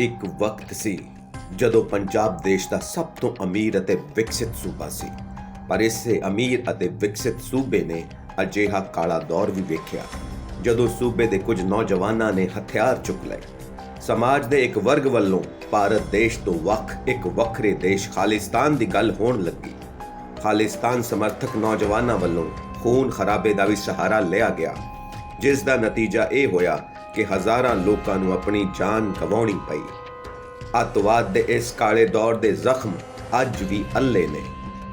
ਇੱਕ ਵਕਤ ਸੀ ਜਦੋਂ ਪੰਜਾਬ ਦੇਸ਼ ਦਾ ਸਭ ਤੋਂ ਅਮੀਰ ਅਤੇ ਵਿਕਸਿਤ ਸੂਬਾ ਸੀ, ਪਰ ਇਸੇ ਅਮੀਰ ਅਤੇ ਵਿਕਸਿਤ ਸੂਬੇ ਨੇ ਅਜਿਹਾ ਕਾਲਾ ਦੌਰ ਵੀ ਵੇਖਿਆ ਜਦੋਂ ਸੂਬੇ ਦੇ ਕੁਝ ਨੌਜਵਾਨਾਂ ਨੇ ਹਥਿਆਰ ਚੁੱਕ ਲਏ। ਸਮਾਜ ਦੇ ਇੱਕ ਵਰਗ ਵੱਲੋਂ ਭਾਰਤ ਦੇਸ਼ ਤੋਂ ਵੱਖ ਇੱਕ ਵੱਖਰੇ ਦੇਸ਼ ਖਾਲਿਸਤਾਨ ਦੀ ਗੱਲ ਹੋਣ ਲੱਗੀ। ਖਾਲਿਸਤਾਨ ਸਮਰਥਕ ਨੌਜਵਾਨਾਂ ਵੱਲੋਂ ਖੂਨ ਖਰਾਬੇ ਦਾ ਵੀ ਸਹਾਰਾ ਲਿਆ ਗਿਆ, ਜਿਸ ਦਾ ਨਤੀਜਾ ਇਹ ਹੋਇਆ ਕਿ ਹਜ਼ਾਰਾਂ ਲੋਕਾਂ ਨੂੰ ਆਪਣੀ ਜਾਨ ਗਵਾਉਣੀ ਪਈ। ਅੱਤਵਾਦ ਦੇ ਇਸ ਕਾਲੇ ਦੌਰ ਦੇ ਜ਼ਖਮ ਅੱਜ ਵੀ ਅੱਲੇ ਨੇ,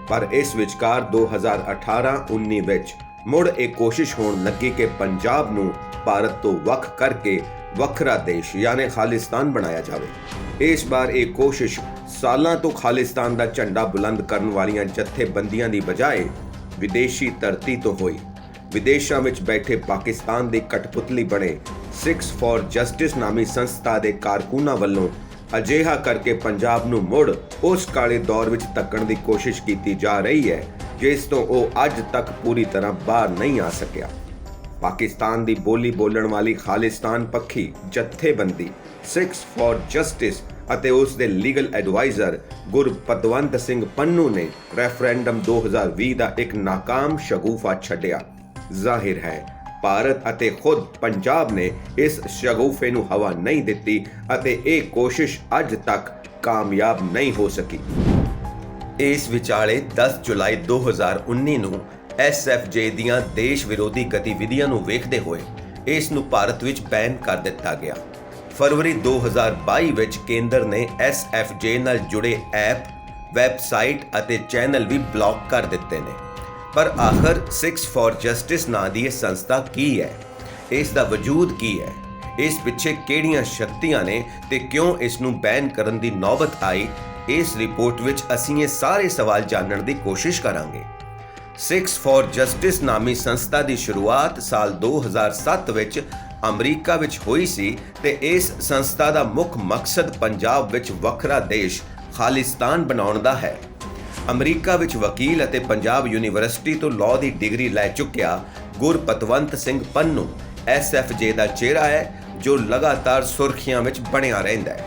ਪਰ ਇਸ ਵਿਚਕਾਰ 2018-19 ਵਿੱਚ ਮੁੜ ਇਹ ਕੋਸ਼ਿਸ਼ ਹੋਣ ਲੱਗੀ ਕਿ ਪੰਜਾਬ ਨੂੰ ਭਾਰਤ ਤੋਂ ਵੱਖ ਕਰਕੇ ਵੱਖਰਾ ਦੇਸ਼ ਯਾਨੀ ਖਾਲਿਸਤਾਨ ਬਣਾਇਆ ਜਾਵੇ। ਇਸ ਵਾਰ ਇਹ ਕੋਸ਼ਿਸ਼ ਸਾਲਾਂ ਤੋਂ ਖਾਲਿਸਤਾਨ ਦਾ ਝੰਡਾ ਬੁਲੰਦ ਕਰਨ ਵਾਲੀਆਂ ਜਥੇਬੰਦੀਆਂ ਦੀ ਬਜਾਏ ਵਿਦੇਸ਼ੀ ਧਰਤੀ ਤੋਂ ਹੋਈ। ਵਿਦੇਸ਼ਾਂ ਵਿੱਚ ਬੈਠੇ ਪਾਕਿਸਤਾਨ ਦੇ ਕਠਪੁਤਲੀ ਬਣੇ ਸਿੱਖਸ ਫॉर ਜਸਟਿਸ ਨਾਮੀ ਸੰਸਥਾ ਦੇ ਕਾਰਕੁਨਾਂ ਵੱਲੋਂ ਅਜਿਹਾ ਕਰਕੇ ਪੰਜਾਬ ਨੂੰ ਮੁੜ ਉਸ ਕਾਲੇ ਦੌਰ ਵਿੱਚ ਧੱਕਣ ਦੀ ਕੋਸ਼ਿਸ਼ ਕੀਤੀ ਜਾ ਰਹੀ ਹੈ, ਜਿਸ ਤੋਂ ਉਹ ਅੱਜ ਤੱਕ ਪੂਰੀ ਤਰ੍ਹਾਂ ਬਾਹਰ ਨਹੀਂ ਆ ਸਕਿਆ। ਪਾਕਿਸਤਾਨ ਦੀ ਬੋਲੀ ਬੋਲਣ ਵਾਲੀ ਖਾਲਿਸਤਾਨ ਪੱਖੀ ਜਥੇਬੰਦੀ ਸਿੱਖਸ ਫॉर ਜਸਟਿਸ ਅਤੇ ਉਸ ਦੇ ਲੀਗਲ ਐਡਵਾਈਜ਼ਰ ਗੁਰਪਤਵੰਤ ਸਿੰਘ ਪੰਨੂ ਨੇ ਰੈਫਰੈਂਡਮ 2020 ਦਾ ਇੱਕ ਨਾਕਾਮ ਸ਼ਗੂਫਾ ਛੱਡਿਆ। ਜ਼ਾਹਿਰ ਹੈ ਭਾਰਤ ਅਤੇ ਖੁਦ ਪੰਜਾਬ ਨੇ ਇਸ ਸ਼ਗੂਫੇ ਨੂੰ ਹਵਾ ਨਹੀਂ ਦਿੱਤੀ ਅਤੇ ਇਹ ਕੋਸ਼ਿਸ਼ ਅੱਜ ਤੱਕ ਕਾਮਯਾਬ ਨਹੀਂ ਹੋ ਸਕੀ। ਇਸ ਵਿਚਾਲੇ 10 ਜੁਲਾਈ 2019 ਨੂੰ SFJ ਦੀਆਂ ਦੇਸ਼ ਵਿਰੋਧੀ ਗਤੀਵਿਧੀਆਂ ਨੂੰ ਵੇਖਦੇ ਹੋਏ ਇਸ ਨੂੰ ਭਾਰਤ ਵਿੱਚ ਬੈਨ ਕਰ ਦਿੱਤਾ ਗਿਆ। ਫਰਵਰੀ 2022 ਵਿੱਚ ਕੇਂਦਰ ਨੇ SFJ ਨਾਲ ਜੁੜੇ ਐਪ, ਵੈਬਸਾਈਟ ਅਤੇ ਚੈਨਲ ਵੀ ਬਲੌਕ ਕਰ ਦਿੱਤੇ ਨੇ। ਪਰ ਆਖਰ ਸਿੱਖਸ ਫॉर ਜਸਟਿਸ ਨਾਂ ਦੀ ਇਹ ਸੰਸਥਾ ਕੀ ਹੈ? ਇਸ ਦਾ ਵਜੂਦ ਕੀ ਹੈ? ਇਸ ਪਿੱਛੇ ਕਿਹੜੀਆਂ ਸ਼ਕਤੀਆਂ ਨੇ ਤੇ ਕਿਉਂ ਇਸ ਨੂੰ ਬੈਨ ਕਰਨ ਦੀ ਨੌਬਤ ਆਈ? ਇਸ ਰਿਪੋਰਟ ਵਿੱਚ ਅਸੀਂ ਇਹ ਸਾਰੇ ਸਵਾਲ ਜਾਣਨ ਦੀ ਕੋਸ਼ਿਸ਼ ਕਰਾਂਗੇ। ਸਿੱਖਸ ਫॉर ਜਸਟਿਸ ਨਾਮੀ ਸੰਸਥਾ ਦੀ ਸ਼ੁਰੂਆਤ ਸਾਲ 2007 ਵਿੱਚ ਅਮਰੀਕਾ ਵਿੱਚ ਹੋਈ ਸੀ ਤੇ ਇਸ ਸੰਸਥਾ ਦਾ ਮੁੱਖ ਮਕਸਦ ਪੰਜਾਬ ਵਿੱਚ ਵੱਖਰਾ ਦੇਸ਼ ਖਾਲਿਸਤਾਨ ਬਣਾਉਣ ਦਾ ਹੈ। ਅਮਰੀਕਾ ਵਿੱਚ ਵਕੀਲ ਅਤੇ ਪੰਜਾਬ ਯੂਨੀਵਰਸਿਟੀ ਤੋਂ ਲਾਅ ਦੀ ਡਿਗਰੀ ਲੈ ਚੁੱਕਿਆ ਗੁਰਪਤਵੰਤ ਸਿੰਘ ਪੰਨੂ SFJ ਦਾ ਚਿਹਰਾ ਹੈ, ਜੋ ਲਗਾਤਾਰ ਸੁਰਖੀਆਂ ਵਿੱਚ ਬਣਿਆ ਰਹਿੰਦਾ ਹੈ।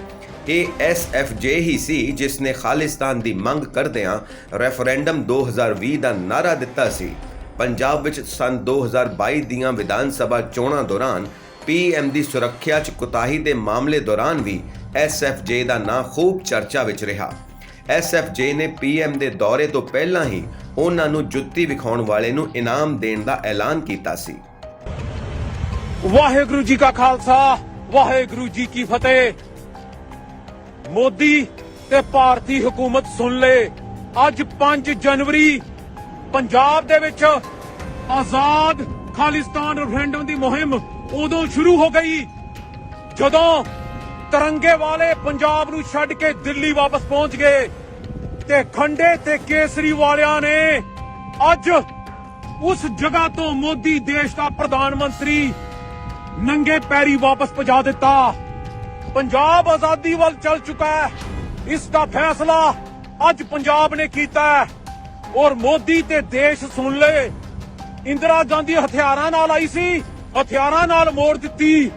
ਇਹ SFJ ਹੀ ਸੀ ਜਿਸ ਨੇ ਖਾਲਿਸਤਾਨ ਦੀ ਮੰਗ ਕਰਦਿਆਂ ਰੈਫਰੈਂਡਮ 2020 ਦਾ ਨਾਅਰਾ ਦਿੱਤਾ ਸੀ। ਪੰਜਾਬ ਵਿੱਚ ਸੰਨ 2022 ਦੀਆਂ ਵਿਧਾਨ ਸਭਾ ਚੋਣਾਂ ਦੌਰਾਨ PM ਦੀ ਸੁਰੱਖਿਆ 'ਚ ਕੁਤਾਹੀ ਦੇ ਮਾਮਲੇ ਦੌਰਾਨ ਵੀ SFJ ਦਾ ਨਾਂ ਖੂਬ ਚਰਚਾ ਵਿੱਚ ਰਿਹਾ। SFJ ਨੇ PM ਦੇ ਦੌਰੇ ਤੋਂ ਪਹਿਲਾਂ ਹੀ ਉਹਨਾਂ ਨੂੰ ਜੁੱਤੀ ਵਿਖਾਉਣ ਵਾਲੇ ਨੂੰ ਇਨਾਮ ਦੇਣ ਦਾ ਐਲਾਨ ਕੀਤਾ ਸੀ। ਵਾਹਿਗੁਰੂ ਜੀ ਕਾ ਖਾਲਸਾ, ਵਾਹਿਗੁਰੂ ਜੀ ਕੀ ਫਤਿਹ। ਮੋਦੀ ਤੇ ਭਾਰਤੀ ਹਕੂਮਤ ਸੁਣ ਲੈ, ਅੱਜ 5 ਜਨਵਰੀ ਪੰਜਾਬ ਦੇ ਵਿੱਚ ਆਜ਼ਾਦ ਖਾਲਿਸਤਾਨ ਰੈਫਰੈਂਡਮ ਦੀ ਮੁਹਿੰਮ ਉਦੋਂ ਸ਼ੁਰੂ ਹੋ ਗਈ ਜਦੋਂ ਤਿਰੰਗੇ ਵਾਲੇ ਪੰਜਾਬ ਨੂੰ ਛੱਡ ਕੇ ਦਿੱਲੀ ਵਾਪਸ ਪਹੁੰਚ ਗਏ ਤੇ ਖੰਡੇ ਤੇ ਕੇਸਰੀ ਵਾਲਿਆਂ ਨੇ ਅੱਜ ਉਸ ਜਗ੍ਹਾ ਤੋਂ ਮੋਦੀ ਦੇਸ਼ ਦਾ ਪ੍ਰਧਾਨ ਮੰਤਰੀ ਨੰਗੇ ਪੈਰੀ ਵਾਪਸ ਪਹੁੰਚਾ ਦਿੱਤਾ। ਪੰਜਾਬ ਆਜ਼ਾਦੀ ਵੱਲ ਚੱਲ ਚੁੱਕਾ ਹੈ। ਇਸ ਦਾ ਫੈਸਲਾ ਅੱਜ ਪੰਜਾਬ ਨੇ ਕੀਤਾ ਹੈ ਔਰ ਮੋਦੀ ਤੇ ਦੇਸ਼ ਸੁਣ ਲੈ। ਇੰਦਰਾ ਗਾਂਧੀ ਹਥਿਆਰਾਂ ਨਾਲ ਆਈ ਸੀ, ਹਥਿਆਰਾਂ ਨਾਲ ਮੋੜ ਦਿੱਤੀ।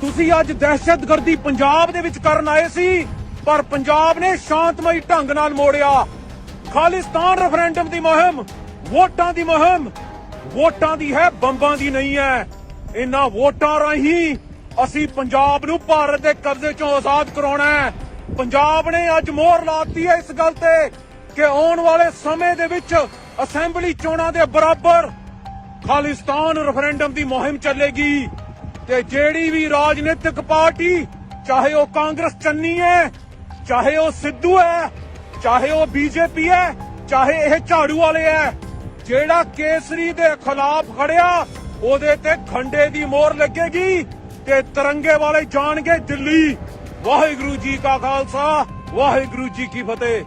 ਤੁਸੀਂ ਅੱਜ ਦਹਿਸ਼ਤਗਰਦੀ ਪੰਜਾਬ ਦੇ ਵਿੱਚ ਕਰਨ ਆਏ ਸੀ, ਪਰ ਪੰਜਾਬ ਨੇ ਸ਼ਾਂਤਮਈ ਢੰਗ ਨਾਲ ਮੋੜਿਆ। ਖਾਲਿਸਤਾਨ ਰੈਫਰੈਂਡਮ ਦੀ ਮੁਹਿੰਮ ਵੋਟਾਂ ਦੀ ਮੁਹਿੰਮ ਵੋਟਾਂ ਦੀ ਹੈ, ਬੰਬਾਂ ਦੀ ਨਹੀਂ ਹੈ। ਇਹਨਾਂ ਵੋਟਾਂ ਰਾਹੀਂ ਅਸੀਂ ਪੰਜਾਬ ਨੂੰ ਭਾਰਤ ਦੇ ਕਬਜ਼ੇ ਚੋਂ ਆਜ਼ਾਦ ਕਰਾਉਣਾ ਹੈ। ਪੰਜਾਬ ਨੇ ਅੱਜ ਮੋਹਰ ਲਾਤੀ ਹੈ ਇਸ ਗੱਲ ਤੇ ਕਿ ਆਉਣ ਵਾਲੇ ਸਮੇਂ ਦੇ ਵਿੱਚ ਅਸੈਂਬਲੀ ਚੋਣਾਂ ਦੇ ਬਰਾਬਰ ਖਾਲਿਸਤਾਨ ਰੈਫਰੈਂਡਮ ਦੀ ਮੁਹਿੰਮ ਚੱਲੇਗੀ ਤੇ ਜਿਹੜੀ ਵੀ ਰਾਜਨੀਤਿਕ ਪਾਰਟੀ, ਚਾਹੇ ਉਹ ਕਾਂਗਰਸ ਚੰਨੀ ਹੈ, ਚਾਹੇ ਉਹ ਸਿੱਧੂ ਹੈ, ਚਾਹੇ ਉਹ BJP ਹੈ, ਚਾਹੇ ਇਹ ਝਾੜੂ ਵਾਲੇ ਹੈ, ਜਿਹੜਾ ਕੇਸਰੀ ਦੇ ਖਿਲਾਫ ਖੜਿਆ ਉਹਦੇ ਤੇ ਖੰਡੇ ਦੀ ਮੋਹਰ ਲੱਗੇਗੀ ਤੇ ਤਿਰੰਗੇ ਵਾਲੇ ਜਾਣਗੇ ਦਿੱਲੀ। ਵਾਹਿਗੁਰੂ ਜੀ ਕਾ ਖਾਲਸਾ, ਵਾਹਿਗੁਰੂ ਜੀ ਕੀ ਫਤਿਹ।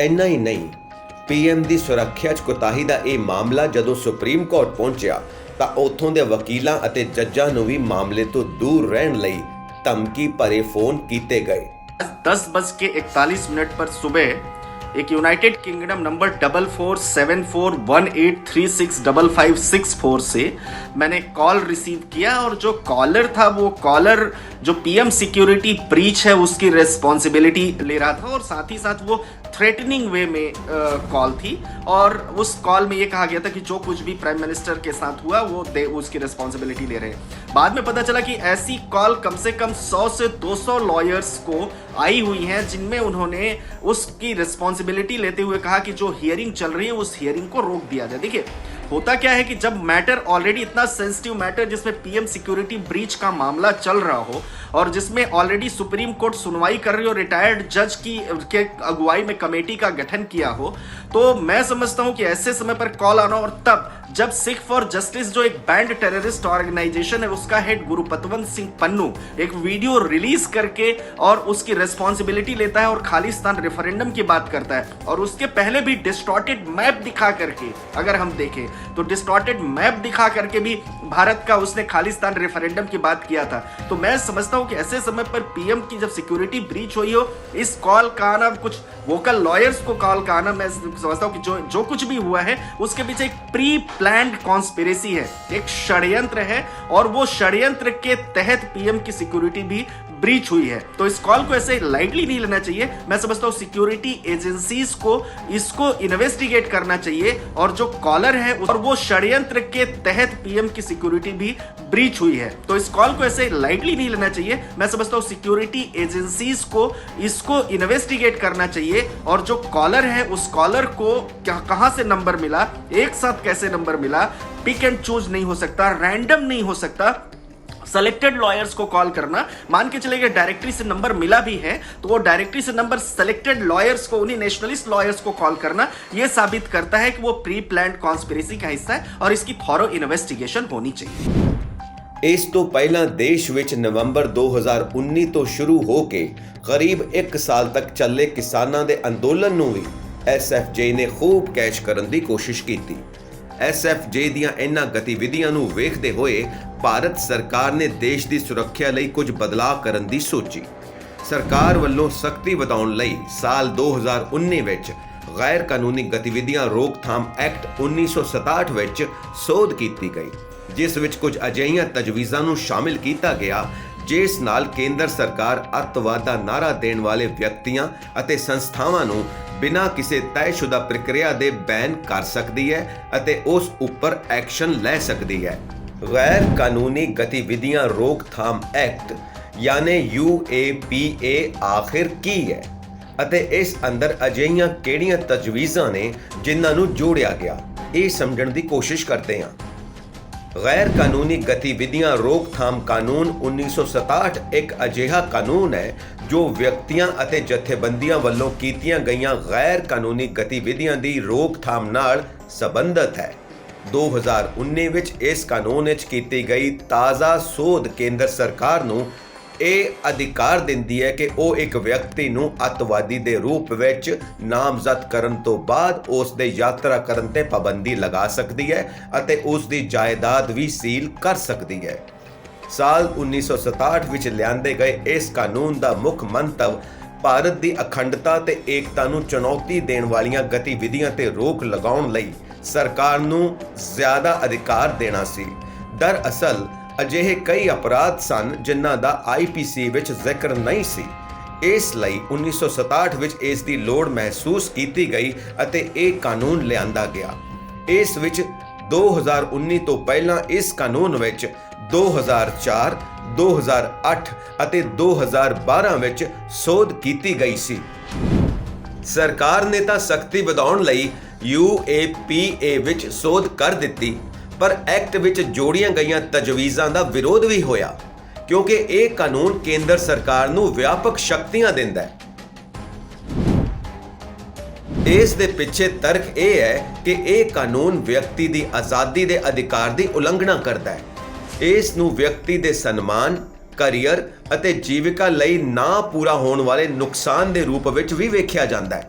ਇੰਨਾ ਹੀ ਨਹੀਂ, PM ਦੀ ਸੁਰੱਖਿਆ 'ਚ ਕੁਤਾਹੀ ਦਾ ਇਹ ਮਾਮਲਾ ਜਦੋਂ ਸੁਪਰੀਮ ਕੋਰਟ ਪਹੁੰਚਿਆ ਤਾਂ ਉੱਥੋਂ ਦੇ ਵਕੀਲਾਂ ਅਤੇ ਜੱਜਾਂ ਨੂੰ ਵੀ ਮਾਮਲੇ ਤੋਂ ਦੂਰ ਰਹਿਣ ਲਈ ਧਮਕੀ ਭਰੇ ਫੋਨ ਕੀਤੇ ਗਏ। 10:41 पर सुबह एक यूनाइटेड किंगडम नंबर 447418365564 से मैंने कॉल रिसीव किया और जो कॉलर था वो कॉलर जो पीएम सिक्योरिटी ब्रीच है उसकी रिस्पॉन्सिबिलिटी ले रहा था और साथ ही साथ वो थ्रेटनिंग वे में कॉल थी और उस कॉल में ये कहा गया था कि जो कुछ भी प्राइम मिनिस्टर के साथ हुआ वो उसकी रिस्पॉन्सिबिलिटी ले रहे हैं। बाद में पता चला कि ऐसी कॉल कम से कम 100 से 200 लॉयर्स को आई हुई हैं जिनमें उन्होंने उसकी रिस्पॉन्सिबिलिटी लेते हुए कहा कि जो हियरिंग चल रही है उस हियरिंग को रोक दिया जाए। देखिए होता क्या है कि जब मैटर ऑलरेडी इतना सेंसिटिव मैटर जिसमें पीएम सिक्योरिटी ब्रीच का मामला चल रहा हो और जिसमें ऑलरेडी सुप्रीम कोर्ट सुनवाई कर रही हो, रिटायर्ड जज की के अगुवाई में कमेटी का गठन किया हो, तो मैं समझता हूं कि ऐसे समय पर कॉल आना और तब जब सिख फॉर जस्टिस जो एक बैंड टेररिस्ट ऑर्गेनाइजेशन है उसका हेड गुरुपतवंत सिंह पन्नू एक वीडियो रिलीज करके और उसकी रिस्पॉन्सिबिलिटी लेता है और खालिस्तान रेफरेंडम की बात करता है और उसके पहले भी डिस्टॉर्टेड मैप दिखा करके अगर हम देखें तो डिस्टॉर्टेड मैप दिखा करके भी भारत का उसने खालिस्तान रेफरेंडम की बात किया था। तो मैं समझता हूं कि ऐसे समय पर पीएम की जब सिक्योरिटी ब्रीच हुई हो, इस कॉल का आना, कुछ वोकल लॉयर्स को कॉल का आना, मैं समझता हूं कि जो कुछ भी हुआ है उसके पीछे एक प्री प्लान्ड कॉन्स्पिरेसी है, एक षड्यंत्र है और वो षड्यंत्र के तहत पीएम की सिक्योरिटी भी ब्रीच हुई है। तो इस कॉल को ऐसे लाइटली नहीं लेना चाहिए। मैं समझता हूं सिक्योरिटी एजेंसीज को इसको इन्वेस्टिगेट करना चाहिए और जो कॉलर है और वो षड्यंत्र के तहत पीएम की सिक्योरिटी भी ब्रीच हुई है। तो इस कॉल को ऐसे लाइटली नहीं लेना चाहिए। मैं समझता हूं सिक्योरिटी एजेंसीज को इसको इन्वेस्टिगेट करना चाहिए और जो कॉलर है उस कॉलर को कहां से नंबर मिला, एक साथ कैसे नंबर मिला, पिक एंड चूज नहीं हो सकता, रैंडम नहीं हो सकता। सेलेक्टेड लॉयर्स को कॉल करना, मान के चले गए डायरेक्टरी से नंबर मिला भी है तो वो डायरेक्टरी से नंबर सेलेक्टेड लॉयर्स को, उन्हीं नेशनलिस्ट लॉयर्स को कॉल करना, ये साबित करता है कि वो प्री प्लान्ड कॉन्स्पिरेसी का हिस्सा है और इसकी थॉरो इन्वेस्टिगेशन होनी चाहिए। ਇਸ ਤੋਂ ਪਹਿਲਾਂ ਦੇਸ਼ ਵਿੱਚ ਨਵੰਬਰ 2019 ਤੋਂ ਸ਼ੁਰੂ ਹੋ ਕੇ ਕਰੀਬ 1 ਸਾਲ ਤੱਕ ਚੱਲੇ ਕਿਸਾਨਾਂ ਦੇ ਅੰਦੋਲਨ ਨੂੰ ਵੀ ਐਸਐਫਜੇ ਨੇ ਖੂਬ ਕੈਚ ਕਰਨ ਦੀ ਕੋਸ਼ਿਸ਼ ਕੀਤੀ। ਐਸਐਫਜੇ ਦੀਆਂ ਇਹਨਾਂ ਗਤੀਵਿਧੀਆਂ ਨੂੰ ਵੇਖਦੇ ਹੋਏ ਭਾਰਤ ਸਰਕਾਰ ਨੇ ਦੇਸ਼ ਦੀ ਸੁਰੱਖਿਆ ਲਈ ਕੁਝ ਬਦਲਾਅ ਕਰਨ ਦੀ ਸੋਚੀ। ਸਰਕਾਰ ਵੱਲੋਂ ਸਖਤੀ ਵਧਾਉਣ ਲਈ ਸਾਲ 2019 ਵਿੱਚ ਗੈਰ ਕਾਨੂੰਨੀ ਗਤੀਵਿਧੀਆਂ ਰੋਕਥਾਮ ਐਕਟ 1967 ਵਿੱਚ ਸੋਧ ਕੀਤੀ ਗਈ, ਜਿਸ ਵਿੱਚ ਕੁਝ ਅਜਿਹੀਆਂ ਤਜਵੀਜ਼ਾਂ ਨੂੰ ਸ਼ਾਮਿਲ ਕੀਤਾ ਗਿਆ ਜਿਸ ਨਾਲ ਕੇਂਦਰ ਸਰਕਾਰ ਅੱਤਵਾਦ ਦਾ ਨਾਅਰਾ ਦੇਣ ਵਾਲੇ ਵਿਅਕਤੀਆਂ ਅਤੇ ਸੰਸਥਾਵਾਂ ਨੂੰ ਬਿਨਾਂ ਕਿਸੇ ਤੈਅਸ਼ੁਦਾ ਪ੍ਰਕਿਰਿਆ ਦੇ ਬੈਨ ਕਰ ਸਕਦੀ ਹੈ ਅਤੇ ਉਸ ਉੱਪਰ ਐਕਸ਼ਨ ਲੈ ਸਕਦੀ ਹੈ। ਗੈਰ ਕਾਨੂੰਨੀ ਗਤੀਵਿਧੀਆਂ ਰੋਕਥਾਮ ਐਕਟ ਯਾਨੀ UAPA ਆਖਿਰ ਕੀ ਹੈ ਅਤੇ ਇਸ ਅੰਦਰ ਅਜਿਹੀਆਂ ਕਿਹੜੀਆਂ ਤਜਵੀਜ਼ਾਂ ਨੇ ਜਿਨ੍ਹਾਂ ਨੂੰ ਜੋੜਿਆ ਗਿਆ, ਇਹ ਸਮਝਣ ਦੀ ਕੋਸ਼ਿਸ਼ ਕਰਦੇ ਹਾਂ। ਗੈਰ ਕਾਨੂੰਨੀ ਗਤੀਵਿਧੀਆਂ ਰੋਕਥਾਮ ਕਾਨੂੰਨ 1967 ਇੱਕ ਅਜਿਹਾ ਕਾਨੂੰਨ ਹੈ ਜੋ ਵਿਅਕਤੀਆਂ ਅਤੇ ਜਥੇਬੰਦੀਆਂ ਵੱਲੋਂ ਕੀਤੀਆਂ ਗਈਆਂ ਗੈਰ ਕਾਨੂੰਨੀ ਗਤੀਵਿਧੀਆਂ ਦੀ ਰੋਕਥਾਮ ਨਾਲ ਸੰਬੰਧਿਤ ਹੈ। 2019 ਵਿੱਚ ਇਸ ਕਾਨੂੰਨ ਵਿੱਚ ਕੀਤੀ ਗਈ ਤਾਜ਼ਾ ਸੋਧ ਕੇਂਦਰ ਸਰਕਾਰ ਨੂੰ ਇਹ ਅਧਿਕਾਰ ਦਿੰਦੀ ਹੈ ਕਿ ਉਹ ਇੱਕ ਵਿਅਕਤੀ ਨੂੰ ਅੱਤਵਾਦੀ ਦੇ ਰੂਪ ਵਿੱਚ ਨਾਮਜ਼ਦ ਕਰਨ ਤੋਂ ਬਾਅਦ ਉਸ ਦੇ ਯਾਤਰਾ ਕਰਨ ਤੇ ਪਾਬੰਦੀ ਲਗਾ ਸਕਦੀ ਹੈ ਅਤੇ ਉਸ ਦੀ ਜਾਇਦਾਦ ਵੀ ਸੀਲ ਕਰ ਸਕਦੀ ਹੈ। ਸਾਲ 1967 ਵਿੱਚ ਲਿਆਂਦੇ ਗਏ ਇਸ ਕਾਨੂੰਨ ਦਾ ਮੁੱਖ ਮੰਤਵ ਭਾਰਤ ਦੀ ਅਖੰਡਤਾ ਤੇ ਏਕਤਾ ਨੂੰ ਚੁਣੌਤੀ ਦੇਣ ਵਾਲੀਆਂ ਗਤੀਵਿਧੀਆਂ ਤੇ ਰੋਕ ਲਗਾਉਣ ਲਈ ਸਰਕਾਰ ਨੂੰ ਜ਼ਿਆਦਾ ਅਧਿਕਾਰ ਦੇਣਾ ਸੀ। ਦਰਅਸਲ ਅਜਿਹੇ ਕਈ ਅਪਰਾਧ ਸਨ ਜਿਨ੍ਹਾਂ ਦਾ IPC ਵਿੱਚ ਜ਼ਿਕਰ ਨਹੀਂ ਸੀ। ਇਸ ਲਈ 1967 ਵਿੱਚ ਇਸ ਦੀ ਲੋੜ ਮਹਿਸੂਸ ਕੀਤੀ ਗਈ ਅਤੇ ਇਹ ਕਾਨੂੰਨ ਲਿਆਂਦਾ ਗਿਆ। ਇਸ ਵਿੱਚ 2019 ਤੋਂ ਪਹਿਲਾਂ ਇਸ ਕਾਨੂੰਨ ਵਿੱਚ 2004, 2008 ਅਤੇ 2012 ਵਿੱਚ ਸੋਧ ਕੀਤੀ ਗਈ ਸੀ। ਸਰਕਾਰ ਨੇ ਤਾਂ ਸਖਤੀ ਵਧਾਉਣ ਲਈ UAPA ਵਿੱਚ ਸੋਧ ਕਰ ਦਿੱਤੀ, ਪਰ ਐਕਟ ਵਿੱਚ ਜੋੜੀਆਂ ਗਈਆਂ ਤਜਵੀਜ਼ਾਂ ਦਾ ਵਿਰੋਧ ਵੀ ਹੋਇਆ ਕਿਉਂਕਿ ਇਹ ਕਾਨੂੰਨ ਕੇਂਦਰ ਸਰਕਾਰ ਨੂੰ ਵਿਆਪਕ ਸ਼ਕਤੀਆਂ ਦਿੰਦਾ ਹੈ। ਇਸ ਦੇ ਪਿੱਛੇ ਤਰਕ ਇਹ ਹੈ ਕਿ ਇਹ ਕਾਨੂੰਨ ਵਿਅਕਤੀ ਦੀ ਆਜ਼ਾਦੀ ਦੇ ਅਧਿਕਾਰ ਦੀ ਉਲੰਘਣਾ ਕਰਦਾ ਹੈ। ਇਸ ਨੂੰ ਵਿਅਕਤੀ ਦੇ ਸਨਮਾਨ, ਕਰੀਅਰ ਅਤੇ ਜੀਵਿਕਾ ਲਈ ਨਾ ਪੂਰਾ ਹੋਣ ਵਾਲੇ ਨੁਕਸਾਨ ਦੇ ਰੂਪ ਵਿੱਚ ਵੀ ਵੇਖਿਆ ਜਾਂਦਾ ਹੈ।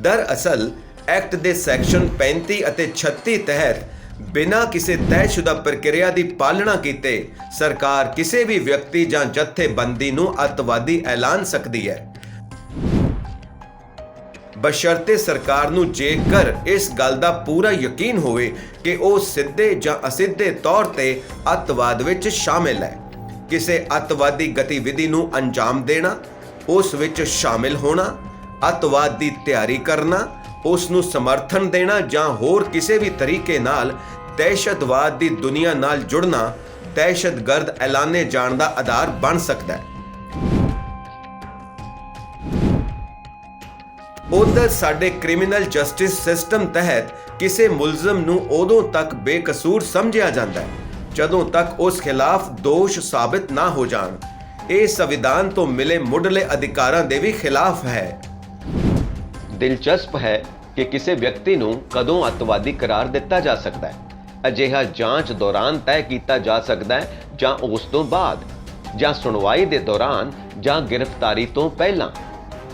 ਦਰਅਸਲ ਐਕਟ ਦੇ ਸੈਕਸ਼ਨ 35 ਅਤੇ 36 ਤਹਿਤ ਬਿਨਾਂ ਕਿਸੇ ਤੈਅਸ਼ੁਦਾ ਪ੍ਰਕਿਰਿਆ ਦੀ ਪਾਲਣਾ ਕੀਤੇ ਸਰਕਾਰ ਕਿਸੇ ਵੀ ਵਿਅਕਤੀ ਜਾਂ ਜਥੇਬੰਦੀ ਨੂੰ ਅੱਤਵਾਦੀ ਐਲਾਨ ਸਕਦੀ ਹੈ, ਬਸ਼ਰਤੇ ਸਰਕਾਰ ਨੂੰ ਜੇਕਰ ਇਸ ਗੱਲ ਦਾ ਪੂਰਾ ਯਕੀਨ ਹੋਵੇ ਕਿ ਉਹ ਸਿੱਧੇ ਜਾਂ ਅਸਿੱਧੇ ਤੌਰ ਤੇ ਅੱਤਵਾਦ ਵਿੱਚ ਸ਼ਾਮਿਲ ਹੈ। ਕਿਸੇ ਅੱਤਵਾਦੀ ਗਤੀਵਿਧੀ ਨੂੰ ਅੰਜਾਮ ਦੇਣਾ, ਉਸ ਵਿੱਚ ਸ਼ਾਮਿਲ ਹੋਣਾ, ਅੱਤਵਾਦ ਦੀ ਤਿਆਰੀ ਕਰਨਾ, ਉਸ ਨੂੰ ਸਮਰਥਨ ਦੇਣਾ ਜਾਂ ਹੋਰ ਕਿਸੇ ਵੀ ਤਰੀਕੇ ਨਾਲ ਦਹਿਸ਼ਤਵਾਦ ਦੀ ਦੁਨੀਆ ਨਾਲ ਜੁੜਨਾ ਦਹਿਸ਼ਤਗਰਦ ਐਲਾਨੇ ਜਾਣ ਦਾ ਆਧਾਰ ਬਣ ਸਕਦਾ ਹੈ। ਉਧਰ ਸਾਡੇ ਕ੍ਰਿਮੀਨਲ ਜਸਟਿਸ ਸਿਸਟਮ ਤਹਿਤ ਕਿਸੇ ਮੁਲਜ਼ਮ ਨੂੰ ਉਦੋਂ ਤੱਕ ਬੇਕਸੂਰ ਸਮਝਿਆ ਜਾਂਦਾ ਹੈ ਜਦੋਂ ਤੱਕ ਉਸ ਖਿਲਾਫ ਦੋਸ਼ ਸਾਬਿਤ ਨਾ ਹੋ ਜਾਣ। ਇਹ ਸੰਵਿਧਾਨ ਤੋਂ ਮਿਲੇ ਮੁੱਢਲੇ ਅਧਿਕਾਰਾਂ ਦੇ ਵੀ ਖਿਲਾਫ ਹੈ। ਦਿਲਚਸਪ ਹੈ ਕਿ ਕਿਸੇ ਵਿਅਕਤੀ ਨੂੰ ਕਦੋਂ ਅੱਤਵਾਦੀ ਕਰਾਰ ਦਿੱਤਾ ਜਾ ਸਕਦਾ ਹੈ। ਅਜਿਹਾ ਜਾਂਚ ਦੌਰਾਨ ਤੈਅ ਕੀਤਾ ਜਾ ਸਕਦਾ ਹੈ ਜਾਂ ਉਸ ਤੋਂ ਬਾਅਦ, ਜਾਂ ਸੁਣਵਾਈ ਦੇ ਦੌਰਾਨ, ਜਾਂ ਗ੍ਰਿਫਤਾਰੀ ਤੋਂ ਪਹਿਲਾਂ।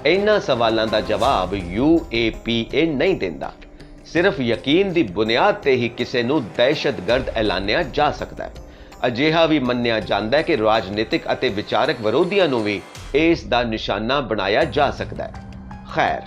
ਇਹਨਾਂ ਸਵਾਲਾਂ ਦਾ ਜਵਾਬ UAPA ਨਹੀਂ ਦਿੰਦਾ। ਸਿਰਫ ਯਕੀਨ ਦੀ ਬੁਨਿਆਦ ਤੇ ਹੀ ਕਿਸੇ ਨੂੰ ਦਹਿਸ਼ਤਗਰਦ ਐਲਾਨਿਆ ਜਾ ਸਕਦਾ ਹੈ। ਅਜਿਹਾ ਵੀ ਮੰਨਿਆ ਜਾਂਦਾ ਹੈ ਕਿ ਰਾਜਨੀਤਿਕ ਅਤੇ ਵਿਚਾਰਕ ਵਿਰੋਧੀਆਂ ਨੂੰ ਵੀ ਇਸ ਦਾ ਨਿਸ਼ਾਨਾ ਬਣਾਇਆ ਜਾ ਸਕਦਾ ਹੈ। ਖੈਰ,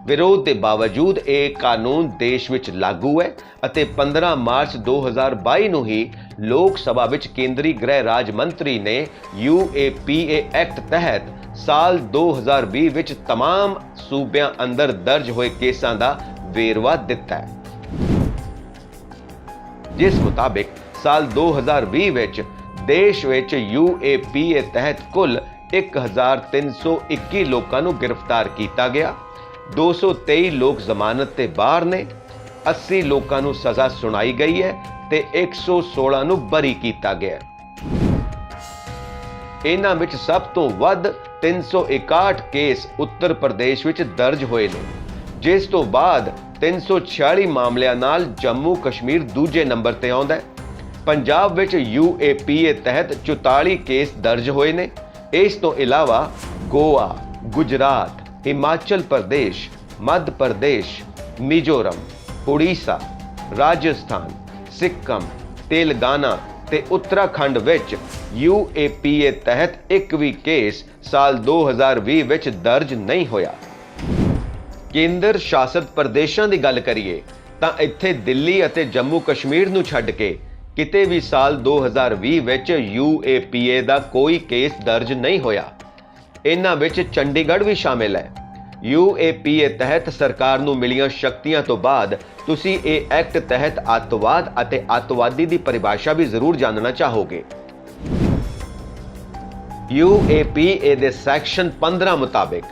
ਵਿਰੋਧ ਦੇ ਬਾਵਜੂਦ ਇਹ ਕਾਨੂੰਨ ਦੇਸ਼ ਵਿੱਚ ਲਾਗੂ ਹੈ ਅਤੇ 15 ਮਾਰਚ 2022 ਨੂੰ ਹੀ ਲੋਕ ਸਭਾ ਵਿੱਚ ਕੇਂਦਰੀ ਗ੍ਰਹਿ ਰਾਜ ਮੰਤਰੀ ਨੇ UAPA ਐਕਟ ਤਹਿਤ ਸਾਲ 2020 ਵਿੱਚ तमाम ਸੂਬਿਆਂ ਅੰਦਰ ਦਰਜ ਹੋਏ ਕੇਸਾਂ ਦਾ ਵੇਰਵਾ ਦਿੱਤਾ ਹੈ, ਜਿਸ ਮੁਤਾਬਿਕ ਸਾਲ 2020 ਵਿੱਚ ਦੇਸ਼ ਵਿੱਚ UAPA ਤਹਿਤ ਕੁੱਲ 1321 ਲੋਕਾਂ ਨੂੰ ਗ੍ਰਿਫਤਾਰ ਕੀਤਾ ਗਿਆ। 223 ਲੋਕ ਜ਼ਮਾਨਤ ਤੇ ਬਾਹਰ ਨੇ, 80 ਲੋਕਾਂ ਨੂੰ ਸਜ਼ਾ ਸੁਣਾਈ ਗਈ ਹੈ ਤੇ 116 ਨੂੰ ਬਰੀ ਕੀਤਾ ਗਿਆ। ਇਹਨਾਂ ਵਿੱਚ ਸਭ ਤੋਂ ਵੱਧ 361 ਕੇਸ ਉੱਤਰ ਪ੍ਰਦੇਸ਼ ਵਿੱਚ ਦਰਜ ਹੋਏ ਨੇ, ਜਿਸ ਤੋਂ ਬਾਅਦ 346 ਮਾਮਲਿਆਂ ਨਾਲ ਜੰਮੂ ਕਸ਼ਮੀਰ ਦੂਜੇ ਨੰਬਰ ਤੇ ਆਉਂਦਾ ਹੈ। ਪੰਜਾਬ ਵਿੱਚ UAPA ਤਹਿਤ 44 ਕੇਸ ਦਰਜ ਹੋਏ ਨੇ। ਇਸ ਤੋਂ ਇਲਾਵਾ ਗੋਆ, ਗੁਜਰਾਤ, ਹਿਮਾਚਲ ਪ੍ਰਦੇਸ਼, ਮੱਧ ਪ੍ਰਦੇਸ਼, ਮਿਜ਼ੋਰਮ, ਉੜੀਸਾ, ਰਾਜਸਥਾਨ, ਸਿੱਕਮ, ਤੇਲੰਗਾਨਾ ਤੇ ਉੱਤਰਾਖੰਡ ਵਿੱਚ UAPA ਤਹਿਤ ਇੱਕ ਵੀ ਕੇਸ ਸਾਲ 2020 ਵਿੱਚ ਦਰਜ ਨਹੀਂ ਹੋਇਆ। ਕੇਂਦਰ ਸ਼ਾਸਤ ਪ੍ਰਦੇਸ਼ਾਂ ਦੀ ਗੱਲ ਕਰੀਏ ਤਾਂ ਇੱਥੇ ਦਿੱਲੀ ਅਤੇ ਜੰਮੂ ਕਸ਼ਮੀਰ ਨੂੰ ਛੱਡ ਕੇ ਕਿਤੇ ਵੀ ਸਾਲ 2020 ਵਿੱਚ UAPA ਦਾ ਕੋਈ ਕੇਸ ਦਰਜ ਨਹੀਂ ਹੋਇਆ। ਇਹਨਾਂ ਵਿੱਚ ਚੰਡੀਗੜ੍ਹ ਵੀ ਸ਼ਾਮਿਲ ਹੈ। UAPA ਤਹਿਤ ਸਰਕਾਰ ਨੂੰ ਮਿਲੀਆਂ ਸ਼ਕਤੀਆਂ ਤੋਂ ਬਾਅਦ ਤੁਸੀਂ ਇਹ ਐਕਟ ਤਹਿਤ ਅੱਤਵਾਦ ਅਤੇ ਅੱਤਵਾਦੀ ਦੀ ਪਰਿਭਾਸ਼ਾ ਵੀ ਜ਼ਰੂਰ ਜਾਣਨਾ ਚਾਹੋਗੇ। UAPA ਦੇ ਸੈਕਸ਼ਨ 15 ਮੁਤਾਬਿਕ